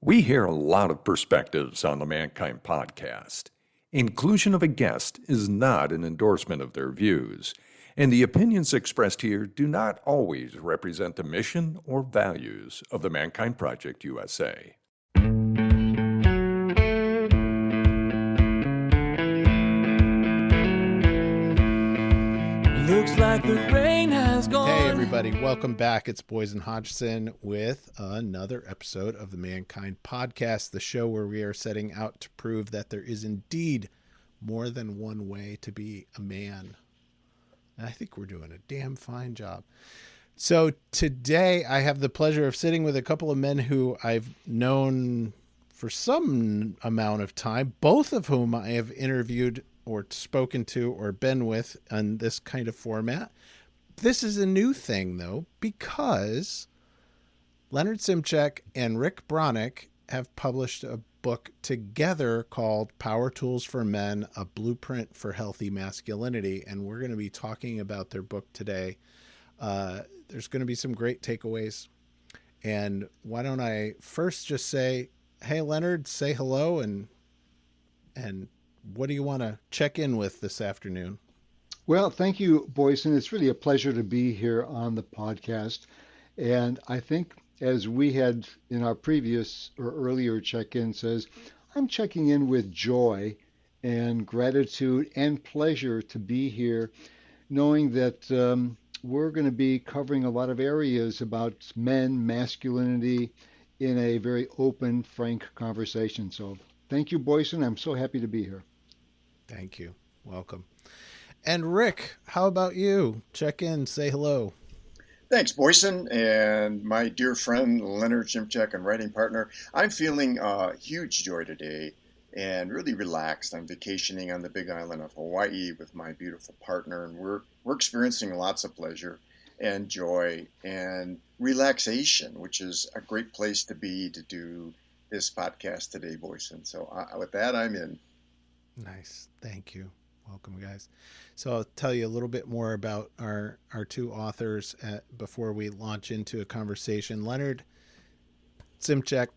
We hear a lot of perspectives on the Mankind podcast. Inclusion of a guest is not an endorsement of their views, and the opinions expressed here do not always represent the mission or values of the Mankind Project USA. Looks like the rain has gone. Hey everybody, welcome back. It's Boysen Hodgson with another episode of the Mankind Podcast, the show where we are setting out to prove that there is indeed more than one way to be a man. And I think we're doing a damn fine job. So today I have the pleasure of sitting with a couple of men who I've known for some amount of time, both of whom I have interviewed or spoken to or been with on this kind of format. This is a new thing, though, because Leonard Szymczak and Rick Broniec have published a book together called Power Tools for Men, A Blueprint for Healthy Masculinity, and we're going to be talking about their book today. There's going to be some great takeaways, and why don't I first just say, hey, Leonard, say hello, and what do you want to check in with this afternoon? Well, thank you, Boysen. It's really a pleasure to be here on the podcast. And I think as we had in our previous or earlier check-in says, I'm checking in with joy and gratitude and pleasure to be here, knowing that we're going to be covering a lot of areas about men, masculinity in a very open, frank conversation. So thank you, Boysen. I'm so happy to be here. Thank you. Welcome. And Rick, how about you? Check in, say hello. Thanks, Boysen, and my dear friend Leonard Szymczak and writing partner. I'm feeling huge joy today and really relaxed. I'm vacationing on the big island of Hawaii with my beautiful partner, and we're experiencing lots of pleasure and joy and relaxation, which is a great place to be to do this podcast today, Boysen. So with that, I'm in. Nice. Thank you. Welcome, guys. So I'll tell you a little bit more about our two authors before we launch into a conversation. Leonard Szymczak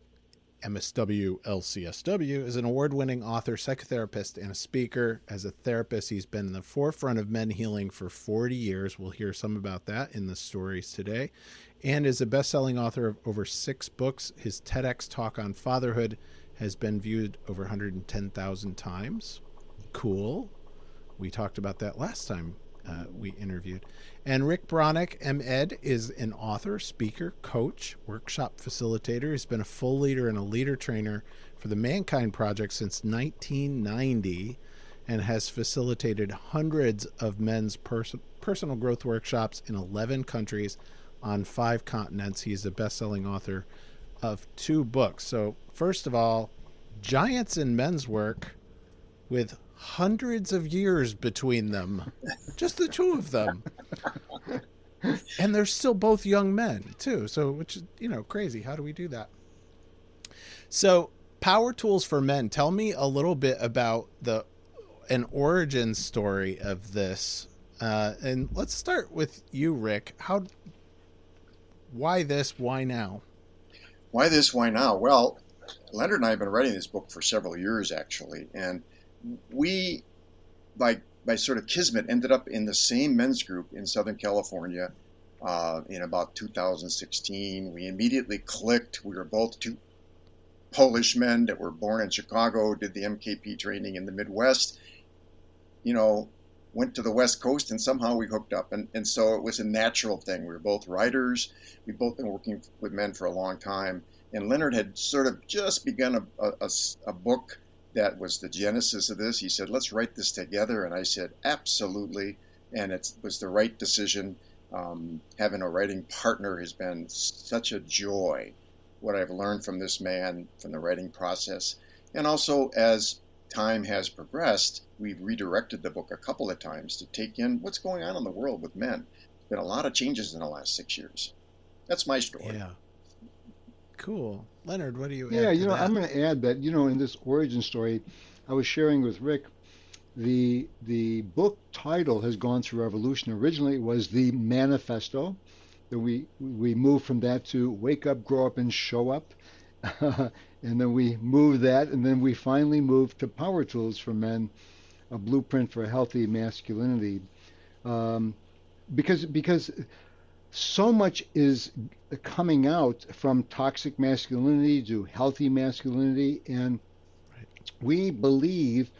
MSW, LCSW, is an award-winning author, psychotherapist, and a speaker. As a therapist, he's been in the forefront of men healing for 40 years. We'll hear some about that in the stories today. And is a best-selling author of over 6 books. His TEDx talk on fatherhood has been viewed over 110,000 times. Cool. We talked about that last time we interviewed. And Rick Broniec, M.Ed., is an author, speaker, coach, workshop facilitator. He's been a full leader and a leader trainer for the Mankind Project since 1990 and has facilitated hundreds of men's personal growth workshops in 11 countries on 5 continents. He's a best-selling author of 2 books. So first of all, giants in men's work with hundreds of years between them, just the 2 of them. And they're still both young men too. So, which is, crazy. How do we do that? So Power Tools for Men, tell me a little bit about an origin story of this. And let's start with you, Rick. Why this? Why now? Why this? Why now? Well, Leonard and I have been writing this book for several years, actually, and we, by sort of kismet, ended up in the same men's group in Southern California in about 2016. We immediately clicked. We were both 2 Polish men that were born in Chicago, did the MKP training in the Midwest, went to the West Coast, and somehow we hooked up. And so it was a natural thing. We were both writers. We've both been working with men for a long time. And Leonard had sort of just begun a book that was the genesis of this. He said, let's write this together. And I said, absolutely. And it was the right decision. Having a writing partner has been such a joy. What I've learned from this man, from the writing process. And also, as time has progressed, we've redirected the book a couple of times to take in what's going on in the world with men. There's been a lot of changes in the last 6 years. That's my story. Yeah. Cool. Leonard, what do you add to that? I'm going to add that, in this origin story, I was sharing with Rick, the book title has gone through evolution. Originally, it was The Manifesto. Then we moved from that to Wake Up, Grow Up, and Show Up. And then we moved that, and then we finally moved to Power Tools for Men, a blueprint for healthy masculinity. Um, because so much is coming out from toxic masculinity to healthy masculinity, and we believe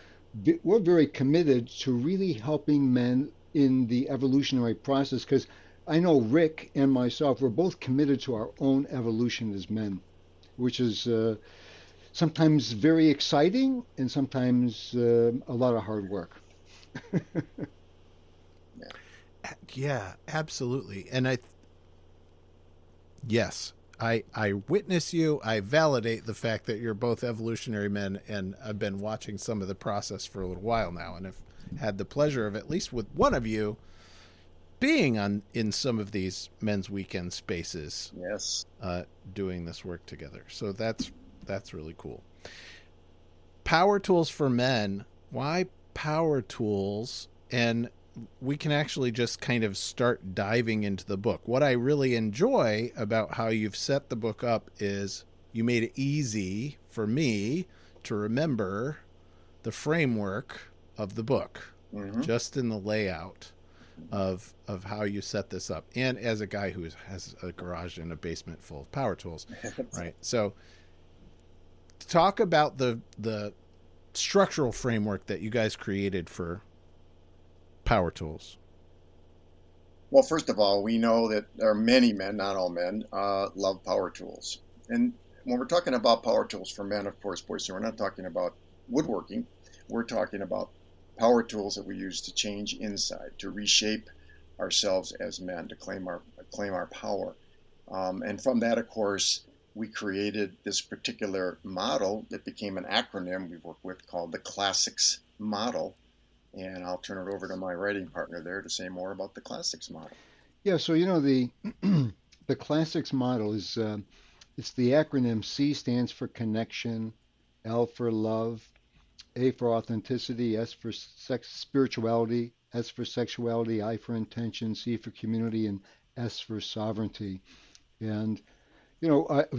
we're very committed to really helping men in the evolutionary process because I know Rick and myself, we're both committed to our own evolution as men, which is sometimes very exciting and sometimes a lot of hard work. Yeah, absolutely. And yes, I witness you. I validate the fact that you're both evolutionary men, and I've been watching some of the process for a little while now, and have had the pleasure of, at least with one of you, being in some of these men's weekend spaces. Yes. Doing this work together. So that's really cool. Power Tools for Men. Why Power Tools? And we can actually just kind of start diving into the book. What I really enjoy about how you've set the book up is you made it easy for me to remember the framework of the book, just in the layout of how you set this up. And as a guy who has a garage and a basement full of power tools, right? So talk about the structural framework that you guys created for power tools. Well, first of all, we know that there are many men, not all men, love power tools. And when we're talking about power tools for men, of course, boys, so we're not talking about woodworking. We're talking about power tools that we use to change inside, to reshape ourselves as men, to claim our power. And from that, of course, we created this particular model that became an acronym we work with called the Classics Model. And I'll turn it over to my writing partner there to say more about the Classics Model. Yeah, so the the Classics Model is it's the acronym. C stands for connection, L for love, A for authenticity, S for spirituality, S for sexuality, I for intention, C for community, and S for sovereignty. And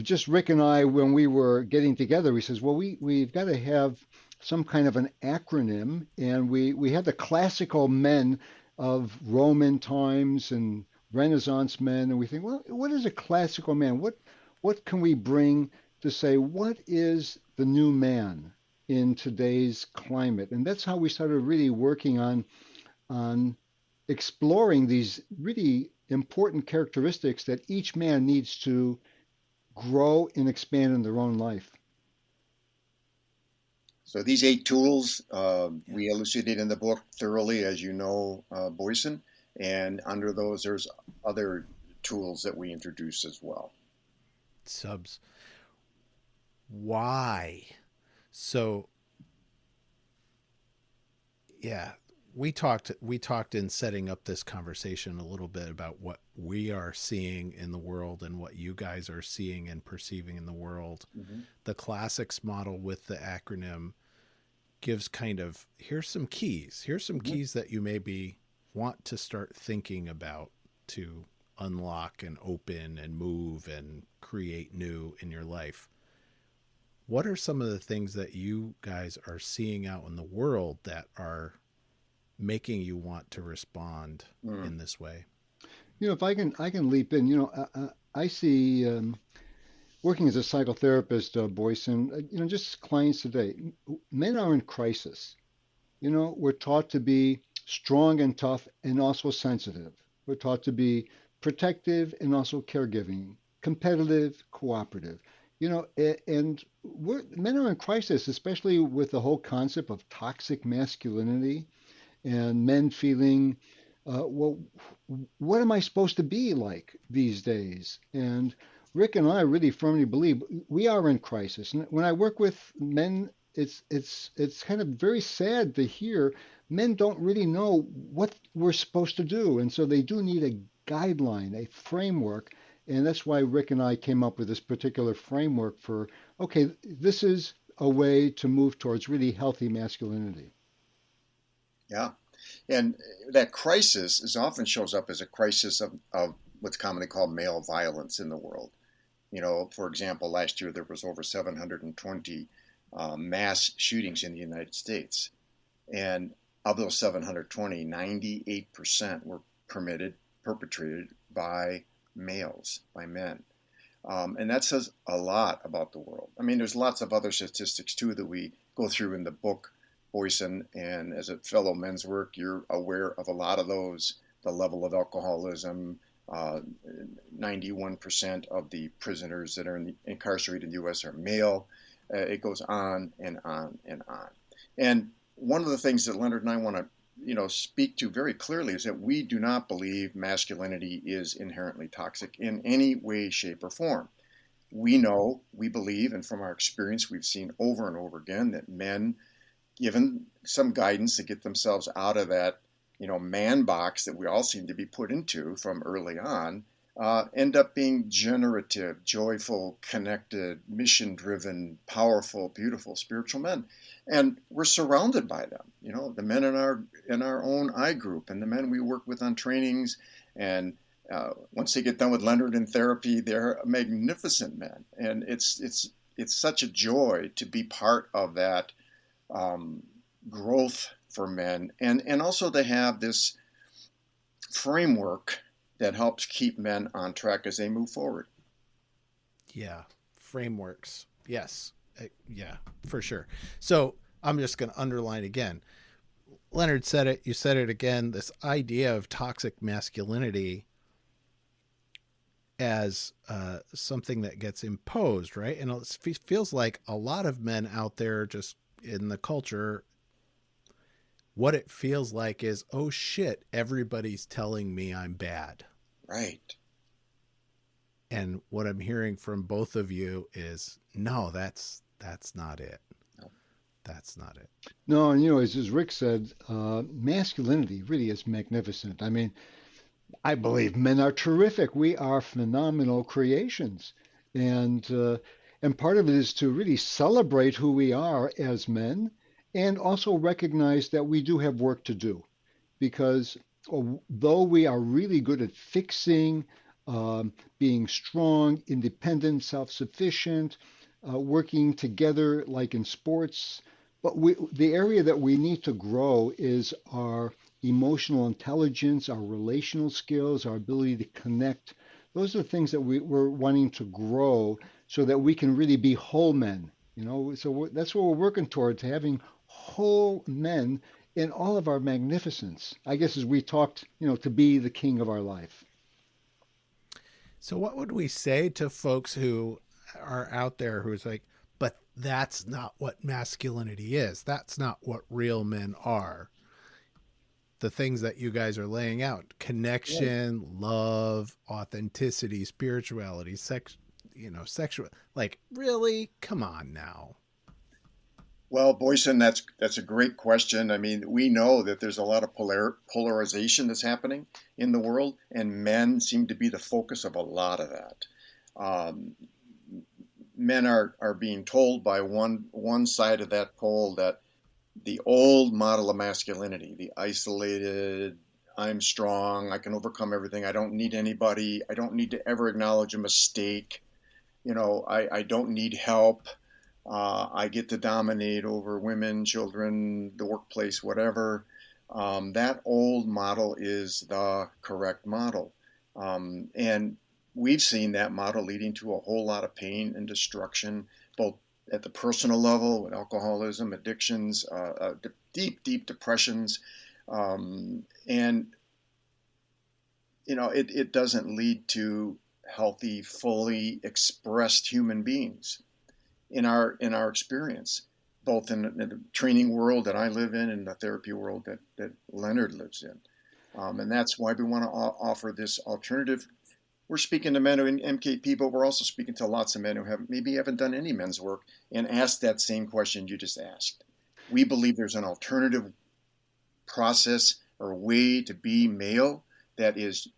just Rick and I, when we were getting together, we says, well, we've got to have some kind of an acronym, and we had the classical men of Roman times and Renaissance men, and we think, well, what is a classical man? What can we bring to say what is the new man in today's climate? And that's how we started really working on exploring these really important characteristics that each man needs to grow and expand in their own life. So these 8 tools we elucidate in the book thoroughly, as you know, Boyson. And under those, there's other tools that we introduce as well. Subs. Why? So, yeah, we talked in setting up this conversation a little bit about what we are seeing in the world and what you guys are seeing and perceiving in the world. The Classics Model with the acronym gives kind of, here's some keys that you maybe want to start thinking about to unlock and open and move and create new in your life. What are some of the things that you guys are seeing out in the world that are making you want to respond in this way? If I can leap in, I see working as a psychotherapist, Boyson, just clients today, men are in crisis. We're taught to be strong and tough and also sensitive. We're taught to be protective and also caregiving, competitive, cooperative. And men are in crisis, especially with the whole concept of toxic masculinity and men feeling, well, what am I supposed to be like these days? And Rick and I really firmly believe we are in crisis. And when I work with men, it's kind of very sad to hear men don't really know what we're supposed to do. And so they do need a guideline, a framework. And that's why Rick and I came up with this particular framework for, okay, this is a way to move towards really healthy masculinity. Yeah. And that crisis often shows up as a crisis of what's commonly called male violence in the world. For example, last year there was over 720 mass shootings in the United States. And of those 720, 98% were perpetrated by males, by men. And that says a lot about the world. I mean, there's lots of other statistics too that we go through in the book, Boyson, and as a fellow men's work, you're aware of a lot of those. The level of alcoholism, 91% of the prisoners that are incarcerated in the U.S. are male. It goes on and on and on. And one of the things that Leonard and I want to speak to very clearly is that we do not believe masculinity is inherently toxic in any way, shape, or form. We believe, and from our experience, we've seen over and over again that men, given some guidance to get themselves out of that, man box that we all seem to be put into from early on, end up being generative, joyful, connected, mission-driven, powerful, beautiful, spiritual men. And we're surrounded by them, the men in our own I group and the men we work with on trainings. And once they get done with Leonard in therapy, they're magnificent men. And it's such a joy to be part of that growth for men, and also to have this framework that helps keep men on track as they move forward. Yeah, frameworks. Yes. Yeah, for sure. So I'm just going to underline again. Leonard said it, you said it again, this idea of toxic masculinity as something that gets imposed, right? And it feels like a lot of men out there just in the culture, what it feels like is, oh shit, everybody's telling me I'm bad. Right. And what I'm hearing from both of you is, no, that's not it. No. That's not it. No, and as Rick said, masculinity really is magnificent. I mean, I believe men are terrific. We are phenomenal creations. And part of it is to really celebrate who we are as men and also recognize that we do have work to do. Because though we are really good at fixing, being strong, independent, self-sufficient, working together like in sports, but the area that we need to grow is our emotional intelligence, our relational skills, our ability to connect. Those are the things that we're wanting to grow so that we can really be whole men. So that's what we're working towards, having whole men in all of our magnificence. I guess as we talked, to be the king of our life. So what would we say to folks who are out there who's like, but that's not what masculinity is. That's not what real men are. The things that you guys are laying out, connection, love, authenticity, spirituality, sexual, like, really? Come on now. Well, Boyson, that's a great question. I mean, we know that there's a lot of polarization that's happening in the world, and men seem to be the focus of a lot of that. Men are being told by one side of that pole that the old model of masculinity, the isolated, I'm strong, I can overcome everything, I don't need anybody, I don't need to ever acknowledge a mistake, I don't need help. I get to dominate over women, children, the workplace, whatever. That old model is the correct model. And we've seen that model leading to a whole lot of pain and destruction, both at the personal level with alcoholism, addictions, deep depressions. It doesn't lead to healthy, fully expressed human beings. In our experience, both in the training world that I live in and the therapy world that Leonard lives in. And that's why we want to offer this alternative. We're speaking to men in MKP, but we're also speaking to lots of men who haven't done any men's work and asked that same question you just asked. We believe there's an alternative process or way to be male that is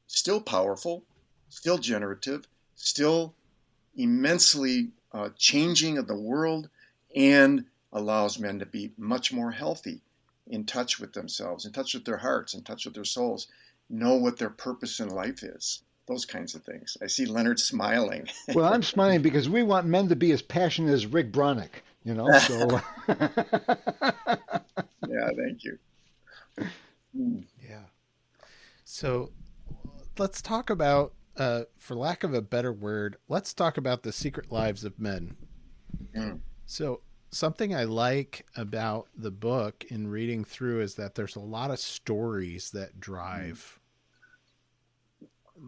still powerful, still generative, still immensely changing of the world, and allows men to be much more healthy, in touch with themselves, in touch with their hearts, in touch with their souls, know what their purpose in life is. those kinds of things. I see Leonard smiling. Well, I'm smiling because we want men to be as passionate as Rick Broniec, you know, so. Yeah, thank you. Mm. Yeah. So let's talk about, for lack of a better word, let's talk about the secret lives of men. Mm. So something I like about the book in reading through is that there's a lot of stories that drive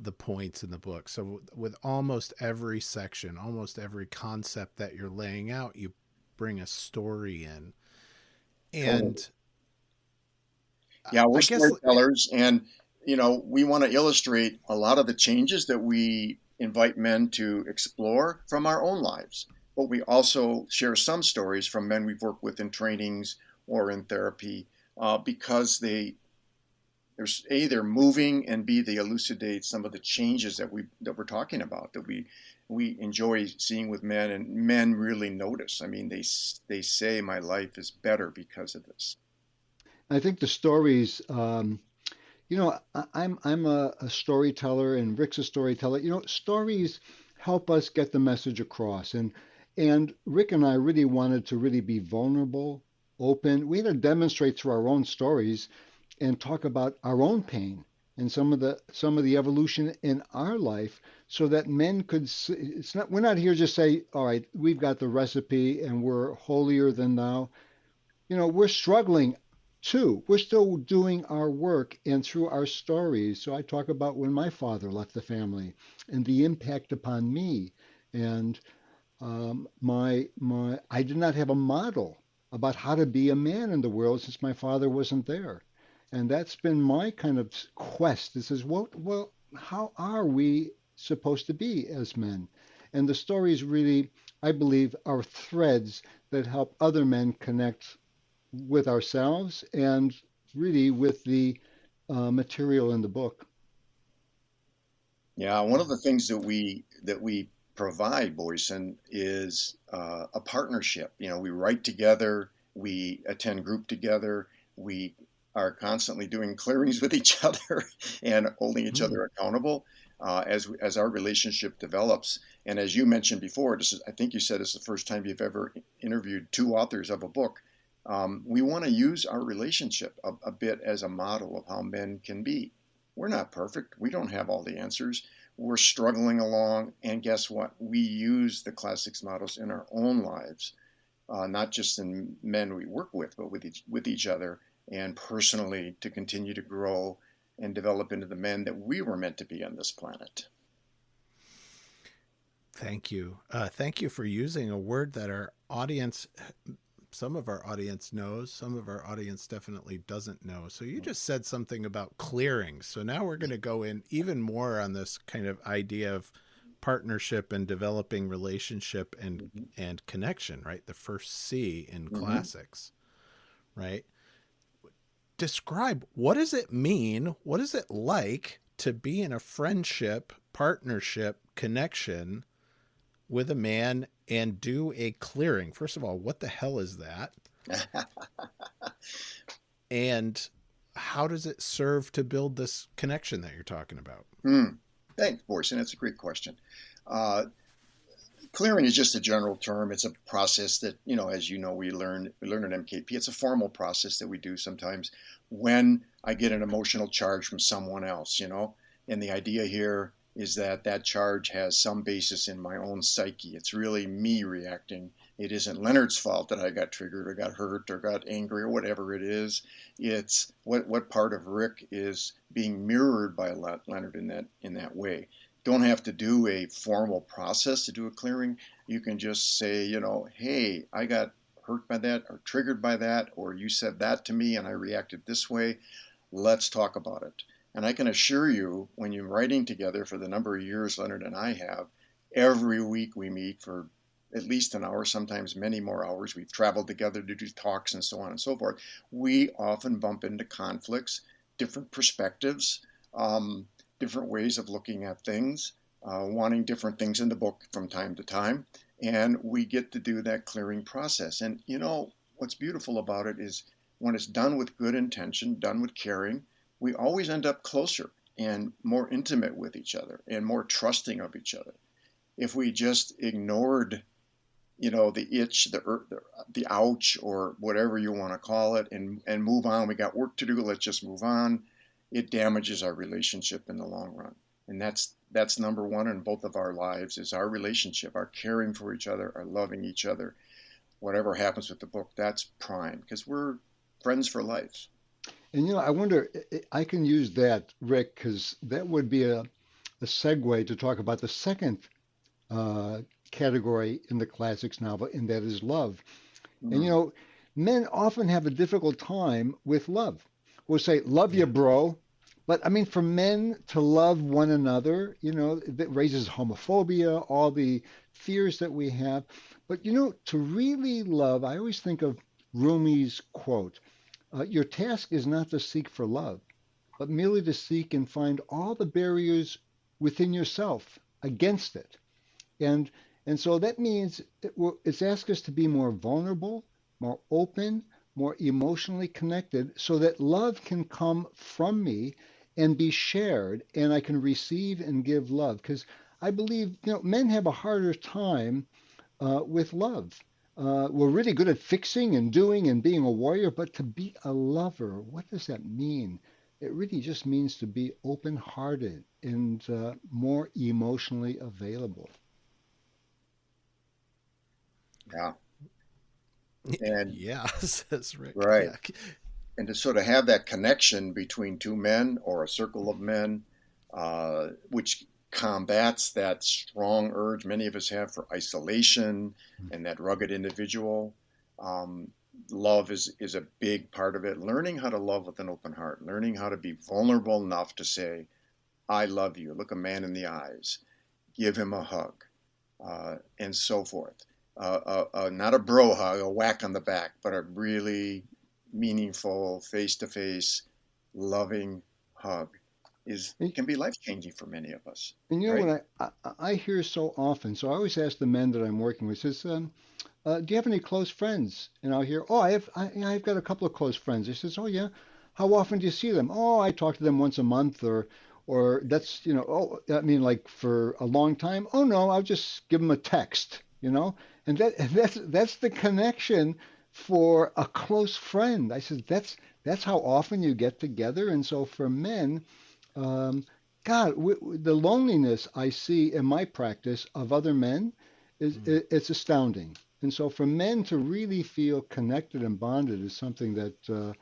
the points in the book. So with almost every section, almost every concept that you're laying out, you bring a story in. And yeah, we're I guess, storytellers, and we want to illustrate a lot of the changes that we invite men to explore from our own lives. But we also share some stories from men we've worked with in trainings or in therapy, because they're moving, and B, they elucidate some of the changes that we're talking about, that we enjoy seeing with men, and men really notice. I mean, they say my life is better because of this. I think the stories, I'm a storyteller, and Rick's a storyteller. Stories help us get the message across, and Rick and I really wanted to really be vulnerable, open. We had to demonstrate through our own stories and talk about our own pain and some of the evolution in our life, so that men could see. We're not here just say, all right, we've got the recipe and we're holier than thou. We're struggling too. We're still doing our work and through our stories. So I talk about when my father left the family and the impact upon me, and I did not have a model about how to be a man in the world since my father wasn't there. And that's been my kind of quest. This is, well, how are we supposed to be as men? And the stories really, I believe, are threads that help other men connect with ourselves and really with the material in the book. Yeah, one of the things that we provide, Boyson, is a partnership. We write together, we attend group together, we are constantly doing clearings with each other and holding each other accountable as our relationship develops. And as you mentioned before, I think you said it's the first time you've ever interviewed two authors of a book. We want to use our relationship a bit as a model of how men can be. We're not perfect. We don't have all the answers. We're struggling along. And guess what? We use the classics models in our own lives, not just in men we work with, but with each other, and personally, to continue to grow and develop into the men that we were meant to be on this planet. Thank you. Thank you for using a word that some of our audience knows, some of our audience definitely doesn't know. So you just said something about clearing. So now we're going to go in even more on this kind of idea of partnership and developing relationship and connection, right? The first C in classics, right? Describe, what does it mean? What is it like to be in a friendship, partnership, connection with a man and do a clearing? First of all, what the hell is that? And how does it serve to build this connection that you're talking about? Thanks, Boyson. That's a great question. Clearing is just a general term. It's a process that, as you know, we learn at MKP. It's a formal process that we do sometimes when I get an emotional charge from someone else, and the idea here is that charge has some basis in my own psyche. It's really me reacting. It isn't Leonard's fault that I got triggered or got hurt or got angry or whatever it is. It's what part of Rick is being mirrored by Leonard in that way. Don't have to do a formal process to do a clearing. You can just say, hey, I got hurt by that or triggered by that, or you said that to me and I reacted this way. Let's talk about it. And I can assure you, when you're writing together for the number of years Leonard and I have, every week we meet for at least an hour, sometimes many more hours. We've traveled together to do talks and so on and so forth. We often bump into conflicts, different perspectives, different ways of looking at things, wanting different things in the book from time to time. And we get to do that clearing process. And what's beautiful about it is when it's done with good intention, done with caring, we always end up closer. and more intimate with each other and more trusting of each other. If we just ignored, the itch, the ouch, or whatever you want to call it, and move on, we got work to do, let's just move on, it damages our relationship in the long run. And that's number one in both of our lives, is our relationship, our caring for each other, our loving each other. Whatever happens with the book, that's prime, because we're friends for life. And I wonder, I can use that, Rick, because that would be a segue to talk about the second category in the classics novel, and that is love. And men often have a difficult time with love. We'll say, "Love you, bro," but I mean, for men to love one another, that raises homophobia, all the fears that we have. But to really love, I always think of Rumi's quote: "Your task is not to seek for love, but merely to seek and find all the barriers within yourself against it." And so that means it's asked us to be more vulnerable, more open, more emotionally connected, so that love can come from me and be shared, and I can receive and give love. Because I believe men have a harder time with love. We're really good at fixing and doing and being a warrior, but to be a lover, what does that mean? It really just means to be open-hearted and more emotionally available. Yeah. And yeah, says Rick. right. Yeah. And to sort of have that connection between two men or a circle of men, which combats that strong urge many of us have for isolation and that rugged individual. Love is a big part of it. Learning how to love with an open heart, learning how to be vulnerable enough to say, "I love you," look a man in the eyes, give him a hug, and so forth. Not a bro hug, a whack on the back, but a really meaningful, face-to-face, loving hug can be life-changing for many of us. And right? what I hear so often, so I always ask the men that I'm working with, says, "Do you have any close friends?" And I'll hear, "Oh, I've got a couple of close friends." He says, "Oh yeah, how often do you see them?" "Oh, I talk to them once a month, or that's oh, I mean, like for a long time." "Oh no, I'll just give them a text." And that's the connection for a close friend. I said that's how often you get together. And so for men, God, the loneliness I see in my practice of other men it's astounding. And so for men to really feel connected and bonded is something that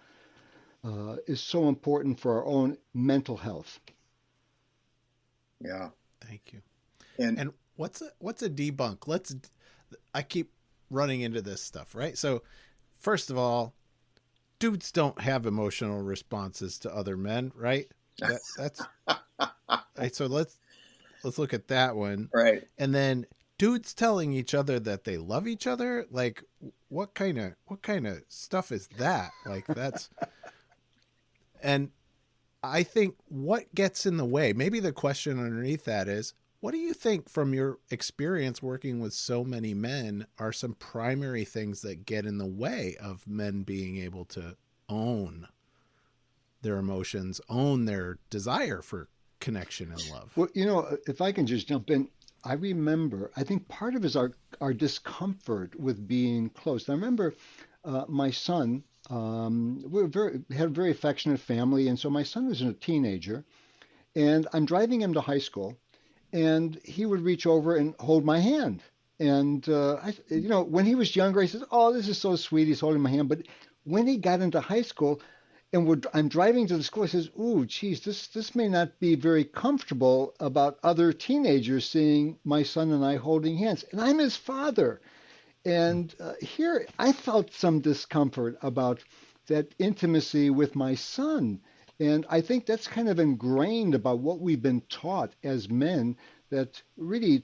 is so important for our own mental health. Yeah. Thank you. And And what's a debunk? I keep running into this stuff, right? So first of all, dudes don't have emotional responses to other men, right? That's right. So let's look at that one. right. And then dudes telling each other that they love each other, like what kind of stuff is that? Like that's and I think what gets in the way, maybe the question underneath that is, what do you think from your experience working with so many men are some primary things that get in the way of men being able to own their emotions, own their desire for connection and love? Well, if I can just jump in, I think part of it is our discomfort with being close. I remember my son, had a very affectionate family, and so my son was a teenager, and I'm driving him to high school, and he would reach over and hold my hand. And when he was younger, he says, "Oh, this is so sweet. He's holding my hand." But when he got into high school, and I'm driving to the school, he says, "Ooh, geez, this may not be very comfortable about other teenagers seeing my son and I holding hands." And I'm his father. And here I felt some discomfort about that intimacy with my son. And I think that's kind of ingrained about what we've been taught as men, that really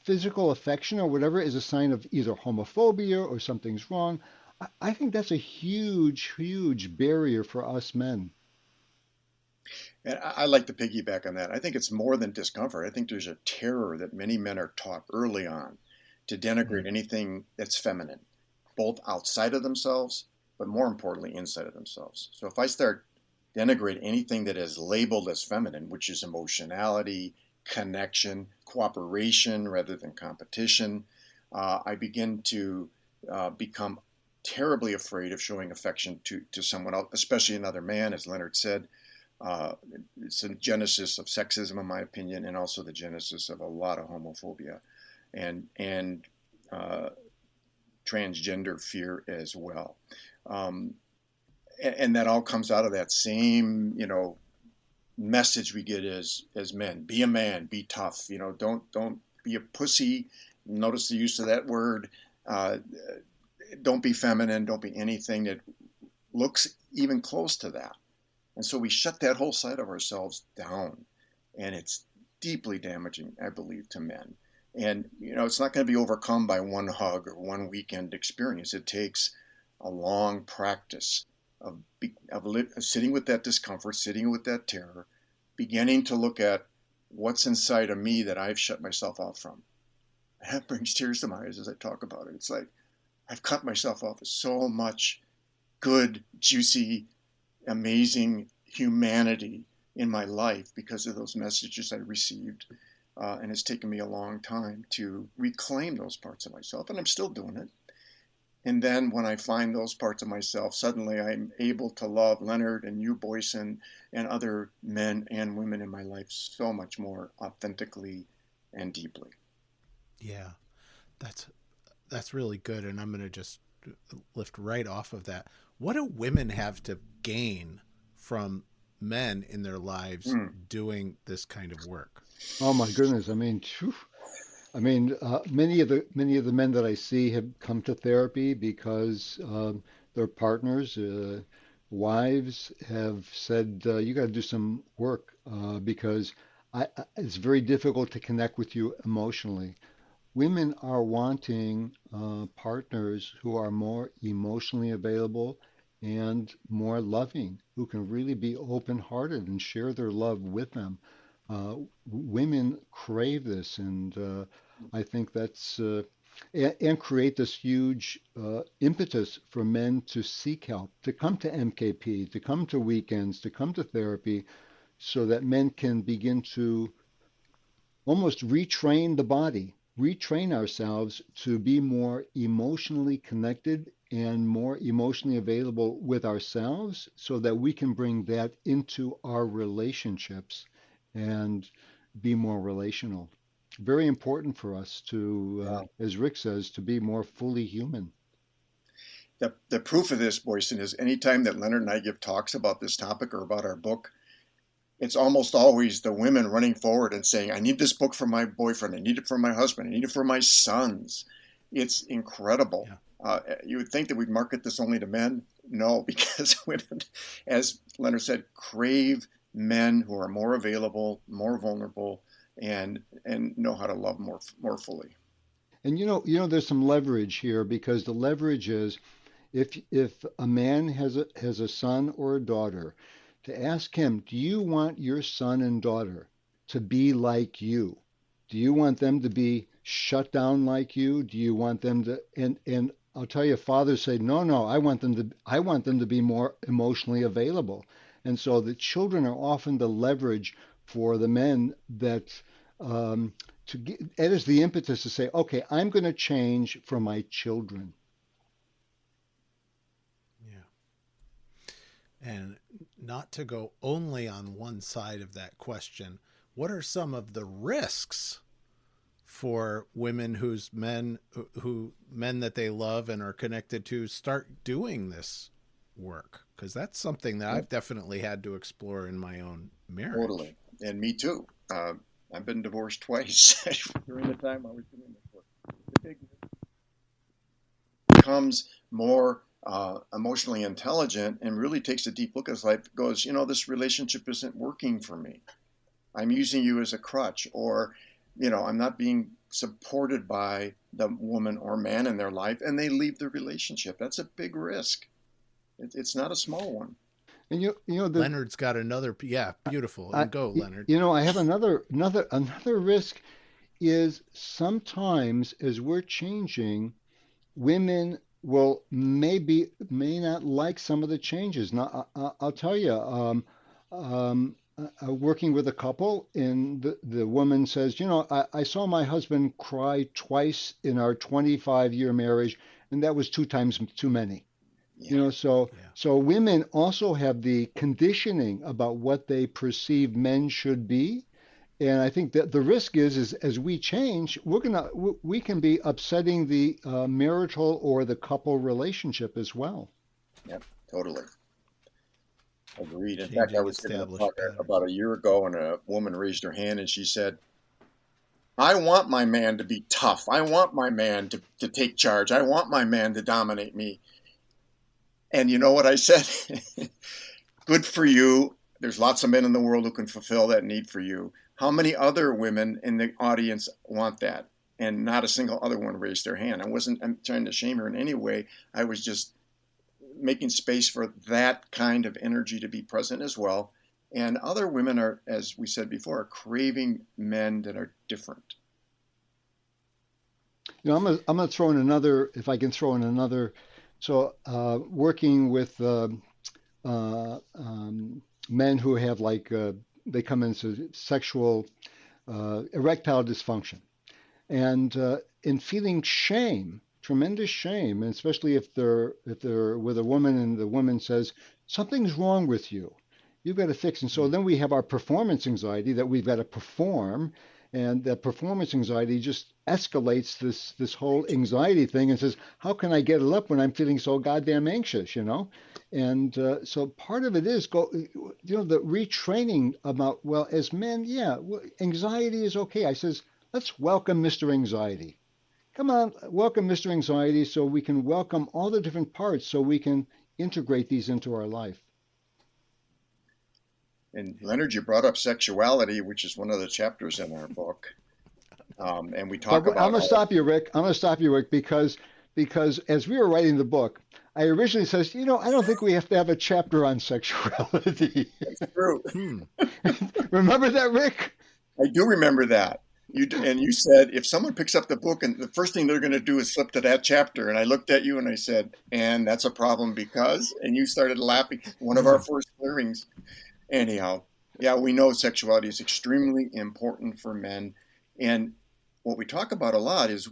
physical affection or whatever is a sign of either homophobia or something's wrong. I think that's a huge, huge barrier for us men. And I like to piggyback on that. I think it's more than discomfort. I think there's a terror that many men are taught early on to denigrate anything that's feminine, both outside of themselves, but more importantly, inside of themselves. So if I start denigrate anything that is labeled as feminine, which is emotionality, connection, cooperation rather than competition. I begin to become terribly afraid of showing affection to someone else, especially another man, as Leonard said. It's a genesis of sexism, in my opinion, and also the genesis of a lot of homophobia and transgender fear as well. And that all comes out of that same, message we get as men: be a man, be tough. Don't be a pussy. Notice the use of that word. Don't be feminine. Don't be anything that looks even close to that. And so we shut that whole side of ourselves down, and it's deeply damaging, I believe, to men. And it's not going to be overcome by one hug or one weekend experience. It takes a long practice of sitting with that discomfort, sitting with that terror, beginning to look at what's inside of me that I've shut myself off from. And that brings tears to my eyes as I talk about it. It's like I've cut myself off of so much good, juicy, amazing humanity in my life because of those messages I received. And it's taken me a long time to reclaim those parts of myself, and I'm still doing it. And then when I find those parts of myself, suddenly I'm able to love Leonard and you, Boyson, and other men and women in my life so much more authentically and deeply. Yeah, that's really good. And I'm going to just lift right off of that. What do women have to gain from men in their lives doing this kind of work? Oh my goodness! I mean, many of the men that I see have come to therapy because their partners, wives, have said, "You got to do some work because it's very difficult to connect with you emotionally." Women are wanting partners who are more emotionally available and more loving, who can really be open-hearted and share their love with them. Women crave this, and I think that's and create this huge impetus for men to seek help, to come to MKP, to come to weekends, to come to therapy, so that men can begin to almost retrain the body, retrain ourselves to be more emotionally connected and more emotionally available with ourselves, so that we can bring that into our relationships and be more relational. Very important for us to, as Rick says, to be more fully human. The proof of this, Boyson, is anytime that Leonard and I give talks about this topic or about our book, it's almost always the women running forward and saying, I need this book for my boyfriend. I need it for my husband. I need it for my sons. It's incredible. Yeah. You would think that we'd market this only to men. No, because women, as Leonard said, crave men who are more available, more vulnerable, and know how to love more fully. And there's some leverage here, because the leverage is if a man has a son or a daughter, to ask him, do you want your son and daughter to be like you? Do you want them to be shut down like you? Do you want them to and I'll tell you, fathers say, no, I want them to be more emotionally available. And so the children are often the leverage for the men that it is the impetus to say, okay, I'm going to change for my children. Yeah. And not to go only on one side of that question, what are some of the risks for women whose men that they love and are connected to start doing this work? Because that's something that I've definitely had to explore in my own marriage. Totally. And me too. I've been divorced twice during the time I was doing this work. The big becomes more emotionally intelligent and really takes a deep look at his life, goes, this relationship isn't working for me. I'm using you as a crutch, or, I'm not being supported by the woman or man in their life, and they leave the relationship. That's a big risk. It's not a small one. And Leonard's got another, beautiful. Go, Leonard. I have another risk is sometimes as we're changing, women may not like some of the changes. Now, I'll tell you, working with a couple, and the woman says, I saw my husband cry twice in our 25-year marriage, and that was two times too many. Yeah. So women also have the conditioning about what they perceive men should be. And I think that the risk is as we change, we can be upsetting the marital or the couple relationship as well. Yep, totally. Agreed. In fact, Changing I was giving a established talk patterns. about a year ago, and a woman raised her hand and she said, I want my man to be tough. I want my man to take charge. I want my man to dominate me. And you know what I said? Good for you. There's lots of men in the world who can fulfill that need for you. How many other women in the audience want that? And not a single other one raised their hand. I'm trying to shame her in any way. I was just making space for that kind of energy to be present as well. And other women are, as we said before, are craving men that are different. I'm gonna throw in another, if I can throw in another. So working with men who have they come into sexual erectile dysfunction, and in feeling shame, tremendous shame, and especially if they're with a woman and the woman says something's wrong with you, you've got to fix. And so then we have our performance anxiety that we've got to perform, and that performance anxiety just escalates this whole anxiety thing and says, how can I get it up when I'm feeling so goddamn anxious, And so part of it is the retraining about, well, as men, anxiety is okay. I says, let's welcome Mr. Anxiety. Come on, welcome Mr. Anxiety, so we can welcome all the different parts, so we can integrate these into our life. And Leonard, you brought up sexuality, which is one of the chapters in our book. And we talk about. I'm gonna stop you, Rick. because as we were writing the book, I originally says, I don't think we have to have a chapter on sexuality. That's true. Remember that, Rick? I do remember that. You said if someone picks up the book and the first thing they're going to do is flip to that chapter, and I looked at you and I said, and that's a problem because, and you started laughing. One of our first clearings. Anyhow, yeah, we know sexuality is extremely important for men, and what we talk about a lot is,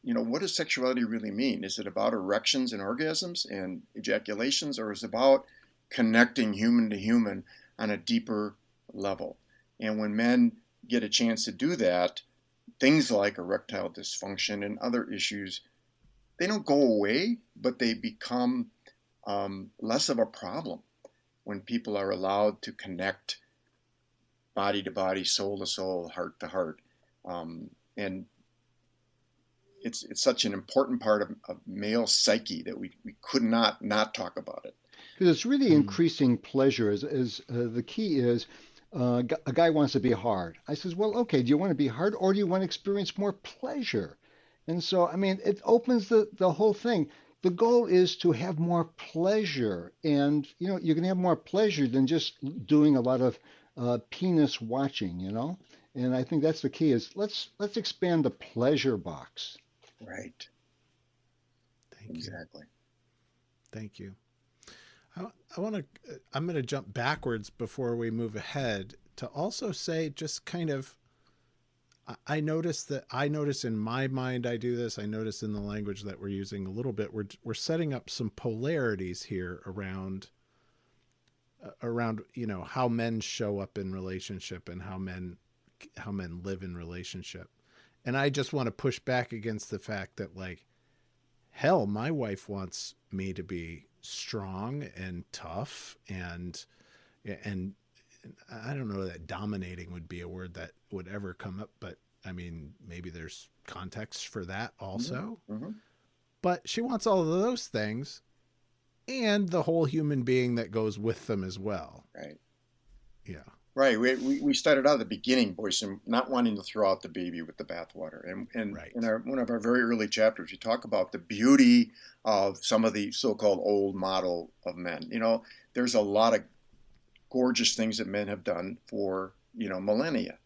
what does sexuality really mean? Is it about erections and orgasms and ejaculations, or is it about connecting human to human on a deeper level? And when men get a chance to do that, things like erectile dysfunction and other issues, they don't go away, but they become less of a problem when people are allowed to connect body to body, soul to soul, heart to heart. And it's such an important part of male psyche that we could not talk about it. Because it's really increasing pleasure. As the key is, a guy wants to be hard. I says, well, okay, do you want to be hard or do you want to experience more pleasure? And so, it opens the whole thing. The goal is to have more pleasure, and you can have more pleasure than just doing a lot of penis watching, And I think that's the key is let's expand the pleasure box. Right. Exactly. Thank you. I'm going to jump backwards before we move ahead to also say just kind of, I notice in my mind, I do this. I notice in the language that we're using a little bit, we're setting up some polarities here around, how men show up in relationship and how men live in relationship. And I just want to push back against the fact that hell, my wife wants me to be strong and tough and I don't know that dominating would be a word that would ever come up, but maybe there's context for that also. Mm-hmm. But she wants all of those things and the whole human being that goes with them as well. Right. Yeah. Right. We started out at the beginning, Boyson, not wanting to throw out the baby with the bathwater. And right. In one of our very early chapters, we talk about the beauty of some of the so-called old model of men. There's a lot of gorgeous things that men have done for, millennia.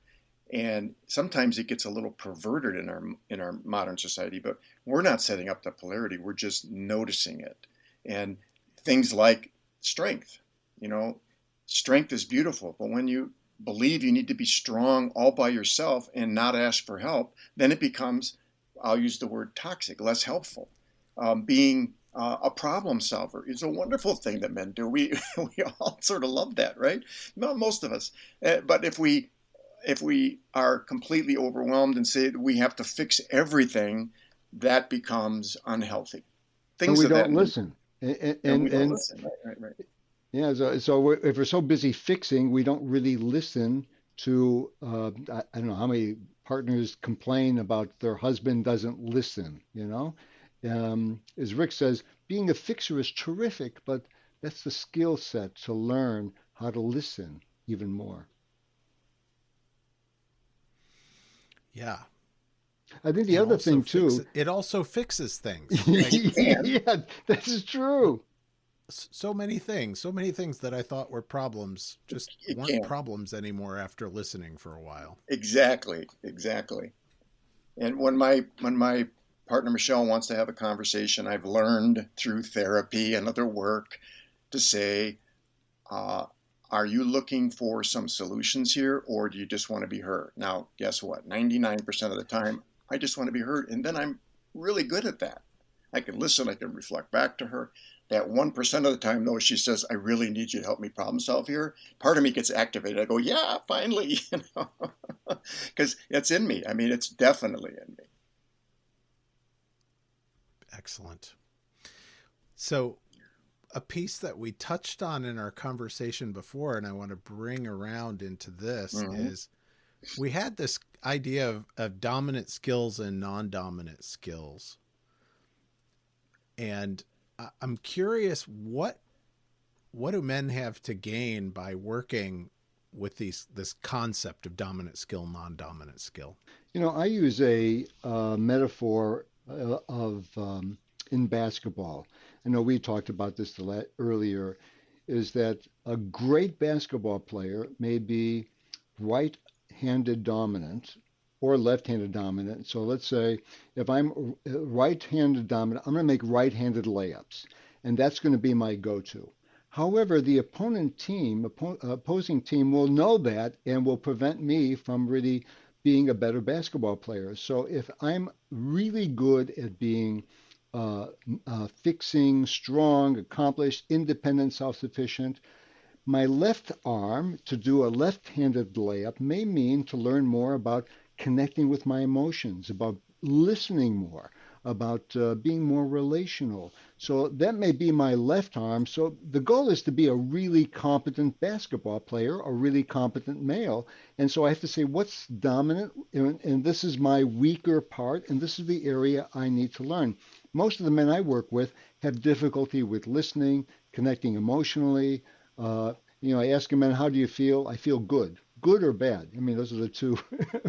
And sometimes it gets a little perverted in our modern society, but we're not setting up the polarity. We're just noticing it. And things like strength, you know, strength is beautiful, but when you believe you need to be strong all by yourself and not ask for help, then it becomes, I'll use the word toxic, less helpful. Being a problem solver is a wonderful thing that men do. We all sort of love that, right? No, most of us. But if we are completely overwhelmed and say that we have to fix everything, that becomes unhealthy. And we don't listen. And we don't listen. Right. Yeah, so if we're so busy fixing, we don't really listen to, I don't know how many partners complain about their husband doesn't listen, you know? As Rick says, being a fixer is terrific, but that's the skill set to learn how to listen even more. Yeah. I think the other thing too, it also fixes things. yeah, this is true. So many things that I thought were problems just weren't problems anymore after listening for a while. Exactly. And when my partner Michelle wants to have a conversation, I've learned through therapy and other work to say, are you looking for some solutions here, or do you just want to be heard? Now, guess what? 99% of the time, I just want to be heard. And then I'm really good at that. I can listen, I can reflect back to her. That 1% of the time, though, she says, I really need you to help me problem solve here. Part of me gets activated. I go, yeah, finally, because it's in me. I mean, it's definitely in me. Excellent. So a piece that we touched on in our conversation before, and I want to bring around into this, is we had this idea of dominant skills and non-dominant skills. And I'm curious, what do men have to gain by working with this concept of dominant skill, non-dominant skill? You know, I use a metaphor of in basketball. I know we talked about this earlier, is that a great basketball player may be right-handed dominant or left-handed dominant. So let's say if I'm right-handed dominant, I'm going to make right-handed layups, and that's going to be my go-to. However, the opposing team will know that and will prevent me from really being a better basketball player. So if I'm really good at being fixing, strong, accomplished, independent, self-sufficient, my left arm to do a left-handed layup may mean to learn more about connecting with my emotions, about listening more, about being more relational. So that may be my left arm. So the goal is to be a really competent basketball player, a really competent male. And so I have to say what's dominant, and this is my weaker part, and this is the area I need to learn. Most of the men I work with have difficulty with listening, connecting emotionally. I ask a man, how do you feel? I feel good. Good or bad? I mean, those are the two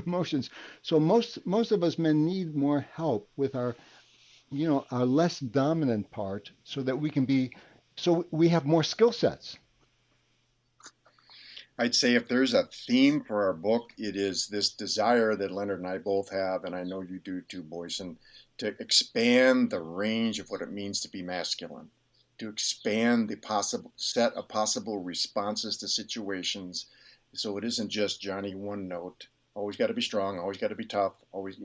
emotions. So most of us men need more help with our less dominant part, so that we have more skill sets. I'd say if there's a theme for our book, it is this desire that Leonard and I both have, and I know you do too, Boyson, to expand the range of what it means to be masculine, to expand the possible set of possible responses to situations. So it isn't just Johnny one note, always got to be strong, always got to be tough, always,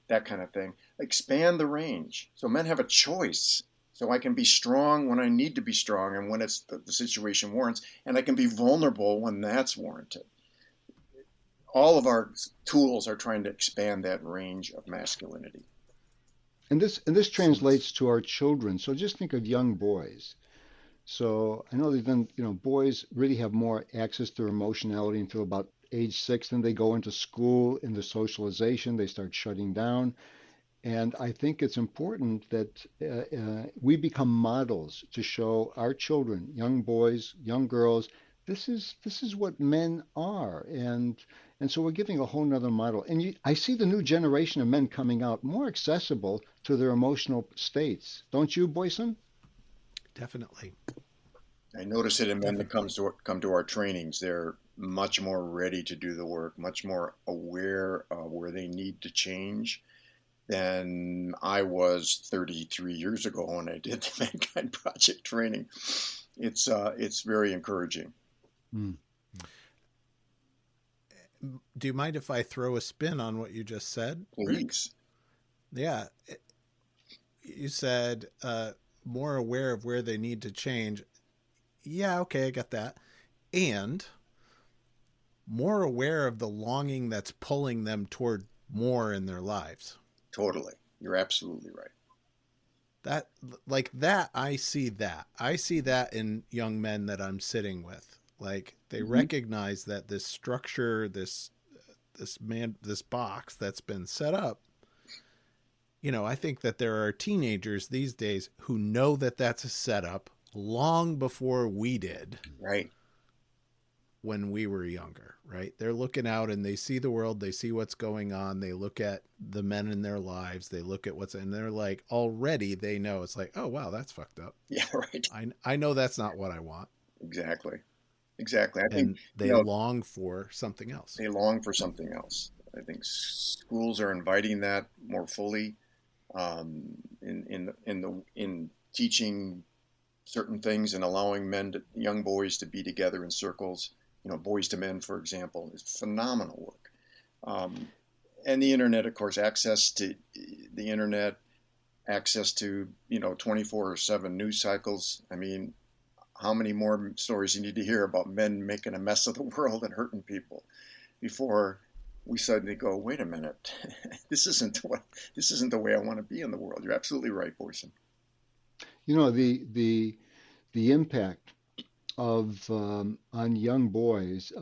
that kind of thing. Expand the range. So men have a choice. So I can be strong when I need to be strong and when it's the situation warrants, and I can be vulnerable when that's warranted. All of our tools are trying to expand that range of masculinity. And this translates to our children. So just think of young boys. So I know that boys really have more access to emotionality until about age 6. Then they go into school, into socialization, they start shutting down. And I think it's important that we become models to show our children, young boys, young girls, this is what men are. And so we're giving a whole nother model. And I see the new generation of men coming out more accessible to their emotional states. Don't you, Boyson? Definitely. I notice it in men that come to our trainings. They're much more ready to do the work, much more aware of where they need to change than I was 33 years ago when I did the Mankind Project training. It's very encouraging. Mm. Do you mind if I throw a spin on what you just said, Please. Rick? Yeah. You said more aware of where they need to change. Yeah, okay, I got that. And more aware of the longing that's pulling them toward more in their lives. Totally. You're absolutely right. I see that in young men that I'm sitting with. Like, they recognize that this structure, this box that's been set up, I think that there are teenagers these days who know that that's a setup long before we did. Right. When we were younger, right? They're looking out and they see the world, they see what's going on, they look at the men in their lives, they look at and they're like, already they know, it's like, oh wow, that's fucked up. Yeah, right. I know that's not what I want. Exactly. I think and they long for something else. They long for something else. I think schools are inviting that more fully in teaching certain things and allowing young boys to be together in circles. Boys to Men, for example, is phenomenal work. And the internet, of course, access to the internet, access to 24/7 news cycles. I mean, how many more stories you need to hear about men making a mess of the world and hurting people before we suddenly go, wait a minute, this isn't the way I want to be in the world. You're absolutely right, Boyson. The impact of on young boys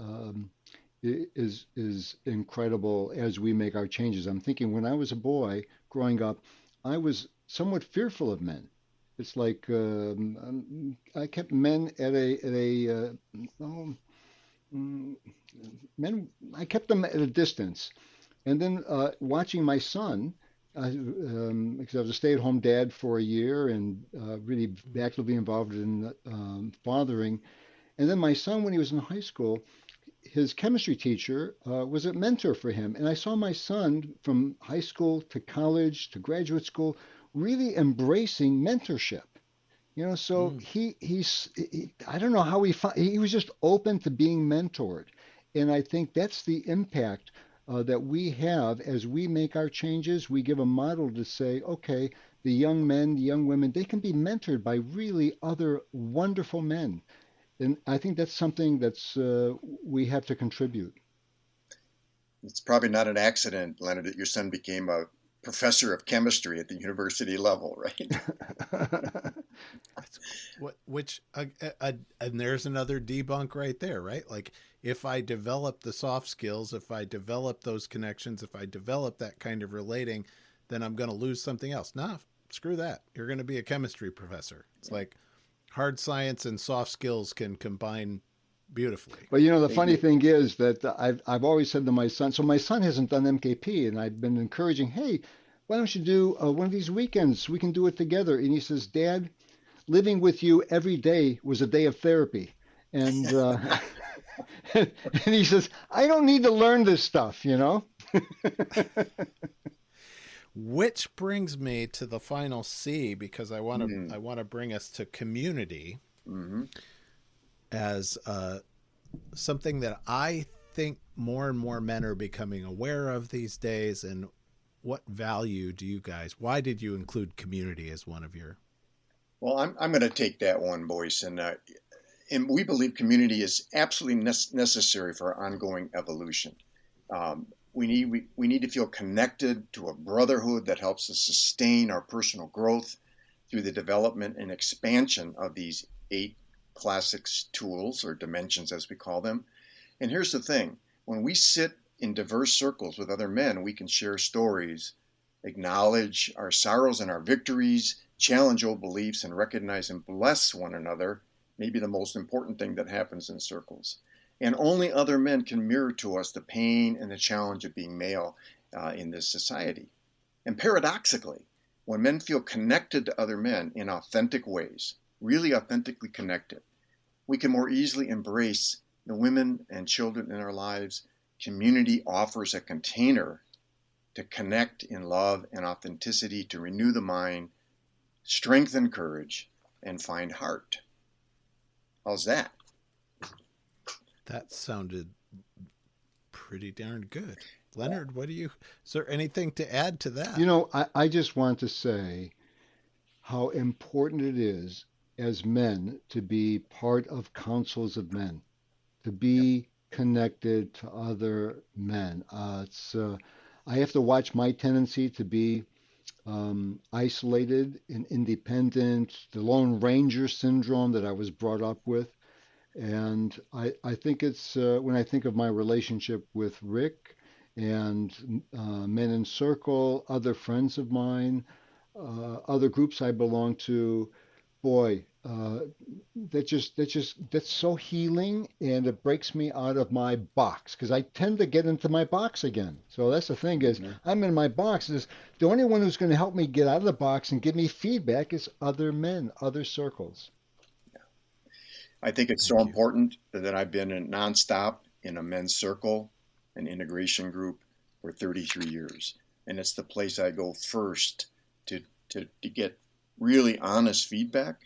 is incredible as we make our changes. I'm thinking when I was a boy growing up, I was somewhat fearful of men. It's like I kept men I kept them at a distance. And then watching my son, because I was a stay-at-home dad for a year and really actively involved in fathering. And then my son, when he was in high school, his chemistry teacher was a mentor for him. And I saw my son from high school to college to graduate school really embracing mentorship. So he's I don't know how he was just open to being mentored. And I think that's the impact that we have as we make our changes. We give a model to say, okay, the young men, the young women, they can be mentored by really other wonderful men. And I think that's something that's we have to contribute. It's probably not an accident, Leonard, that your son became a professor of chemistry at the university level, right? And there's another debunk right there, right? Like, if I develop the soft skills, if I develop those connections, if I develop that kind of relating, then I'm going to lose something else. Nah, screw that. You're going to be a chemistry professor. It's like hard science and soft skills can combine beautifully. But the funny thing is that I've always said to my son, so my son hasn't done MKP, and I've been encouraging, hey, why don't you do one of these weekends? We can do it together. And he says, Dad, living with you every day was a day of therapy. And and he says, I don't need to learn this stuff, Which brings me to the final C, because I want to bring us to community as something that I think more and more men are becoming aware of these days. And what value do you guys? Why did you include community as one of your? Well, I'm going to take that one, Boyce, and we believe community is absolutely necessary for our ongoing evolution. We need to feel connected to a brotherhood that helps us sustain our personal growth through the development and expansion of these 8 classics tools, or dimensions as we call them. And here's the thing: when we sit in diverse circles with other men, we can share stories, acknowledge our sorrows and our victories, challenge old beliefs, and recognize and bless one another. Maybe the most important thing that happens in circles. And only other men can mirror to us the pain and the challenge of being male in this society. And paradoxically, when men feel connected to other men in authentic ways, really authentically connected, we can more easily embrace the women and children in our lives, community offers a container to connect in love and authenticity, to renew the mind, strengthen courage, and find heart. How's that? That sounded pretty darn good. Leonard, is there anything to add to that? I just want to say how important it is as men to be part of councils of men, to be connected to other men. I have to watch my tendency to be isolated and independent, the Lone Ranger syndrome that I was brought up with. And I think it's when I think of my relationship with Rick and Men in Circle, other friends of mine, other groups I belong to, boy, that's so healing, and it breaks me out of my box because I tend to get into my box again. So that's the thing is, I'm in my box. Is the only one who's going to help me get out of the box and give me feedback is other men, other circles. I think it's so important that I've been nonstop in a men's circle, an integration group for 33 years. And it's the place I go first to get really honest feedback,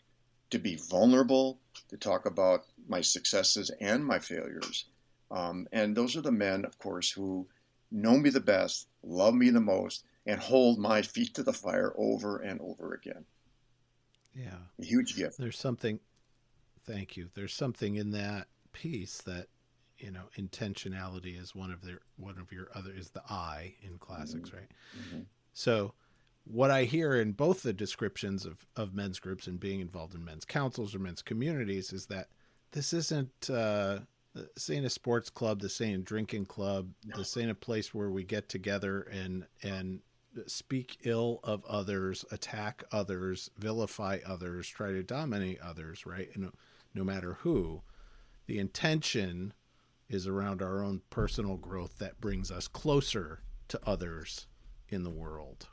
to be vulnerable, to talk about my successes and my failures. And those are the men, of course, who know me the best, love me the most, and hold my feet to the fire over and over again. Yeah. A huge gift. Thank you. There's something in that piece that, intentionality is one of your other is the I in classics, right? Mm-hmm. So what I hear in both the descriptions of men's groups and being involved in men's councils or men's communities is that this isn't this ain't a sports club, this ain't a drinking club, this ain't a place where we get together and speak ill of others, attack others, vilify others, try to dominate others, right? And no matter who, the intention is around our own personal growth that brings us closer to others in the world,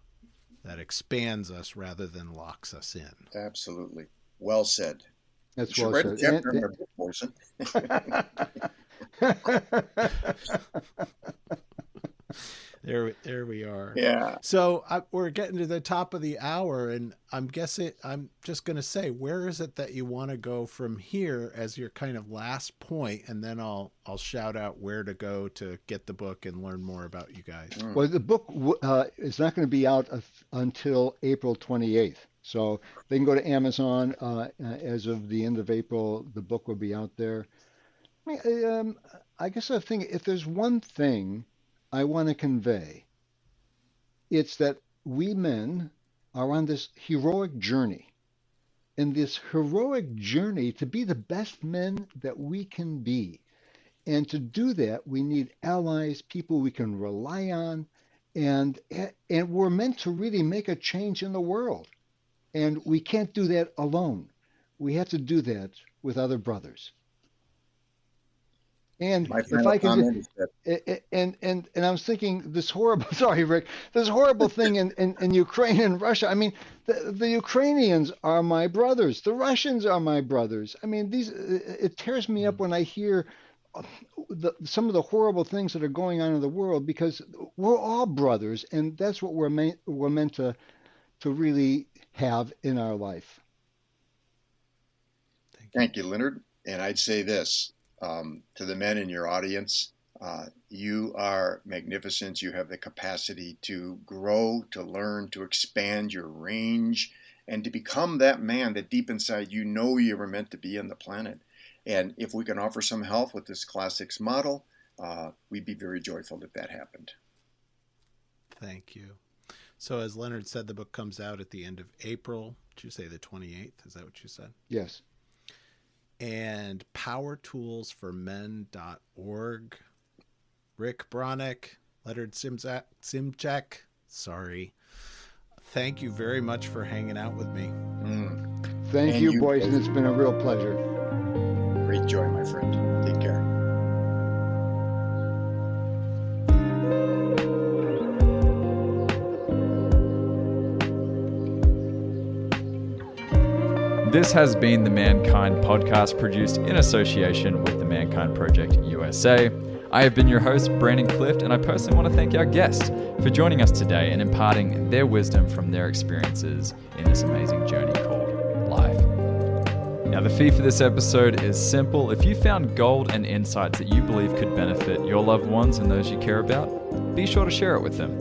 that expands us rather than locks us in. Absolutely. Well said. That's you well should said. write a chapter in our book, Morrison. There we are. Yeah. So we're getting to the top of the hour, and I'm just going to say, where is it that you want to go from here as your kind of last point, and then I'll shout out where to go to get the book and learn more about you guys. Well, the book is not going to be out until April 28th. So they can go to Amazon as of the end of April. The book will be out there. I guess I think if there's one thing I want to convey, it's that we men are on this heroic journey. And this heroic journey to be the best men that we can be. And to do that, we need allies, people we can rely on. And we're meant to really make a change in the world. And we can't do that alone. We have to do that with other brothers. And if I can, and I was thinking this horrible, sorry, Rick, this horrible thing in Ukraine and Russia. I mean, the Ukrainians are my brothers. The Russians are my brothers. I mean, it tears me up when I hear some of the horrible things that are going on in the world, because we're all brothers, and that's what we're meant to really have in our life. Thank you, Leonard. And I'd say this. To the men in your audience, you are magnificent. You have the capacity to grow, to learn, to expand your range, and to become that man that deep inside you know you were meant to be on the planet. And if we can offer some help with this classics model, we'd be very joyful that that happened. Thank you. So as Leonard said, the book comes out at the end of April. Did you say the 28th? Is that what you said? Yes. And powertoolsformen.org. Rick Broniec, Leonard Szymczak, sorry. Thank you very much for hanging out with me. Thank you, boys, and it's been a real pleasure. Great joy, my friend. Take care. This has been the Mankind Podcast, produced in association with the Mankind Project USA. I have been your host, Brandon Clift, and I personally want to thank our guests for joining us today and imparting their wisdom from their experiences in this amazing journey called life. Now, the fee for this episode is simple. If you found gold and insights that you believe could benefit your loved ones and those you care about, be sure to share it with them.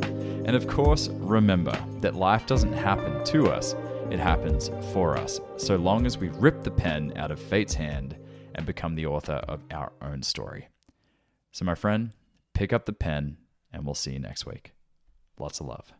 And of course, remember that life doesn't happen to us, it happens for us, so long as we rip the pen out of fate's hand and become the author of our own story. So my friend, pick up the pen and we'll see you next week. Lots of love.